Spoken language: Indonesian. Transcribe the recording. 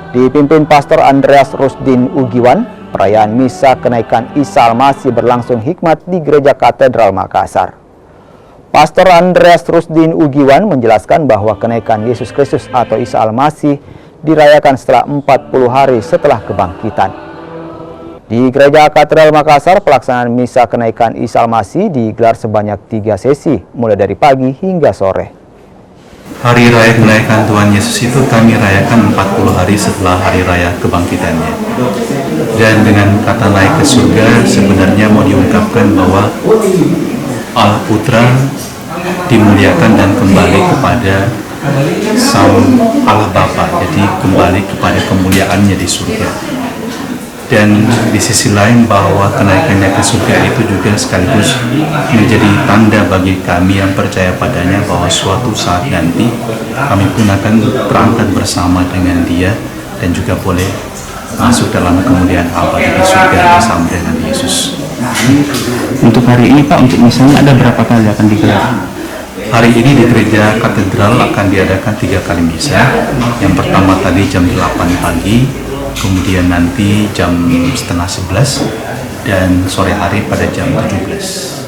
Dipimpin Pastor Andreas Rusdin Ugiwan, perayaan misa kenaikan Isa Al-Masih berlangsung hikmat di Gereja Katedral Makassar. Pastor Andreas Rusdin Ugiwan menjelaskan bahwa kenaikan Yesus Kristus atau Isa Al-Masih dirayakan setelah 40 hari setelah kebangkitan. Di Gereja Katedral Makassar, pelaksanaan misa kenaikan Isa Al-Masih digelar sebanyak 3 sesi, mulai dari pagi hingga sore. Hari Raya Kenaikan Tuhan Yesus itu kami rayakan 40 hari setelah Hari Raya Kebangkitannya. Dan dengan kata naik ke surga sebenarnya mau diungkapkan bahwa Allah Putra dimuliakan dan kembali kepada Sang Allah Bapa, jadi kembali kepada kemuliaannya di surga. Dan di sisi lain bahwa kenaikannya ke surga itu juga sekaligus menjadi tanda bagi kami yang percaya padanya bahwa suatu saat nanti kami pun akan berangkat bersama dengan Dia dan juga boleh masuk dalam kemuliaan abadi di surga bersama dengan Yesus. Untuk hari ini Pak, untuk misalnya ada berapa kali akan digelar? Hari ini di Gereja Katedral akan diadakan 3 kali misa. Yang pertama tadi jam 8 pagi, kemudian nanti jam setengah 11, dan sore hari pada jam 17.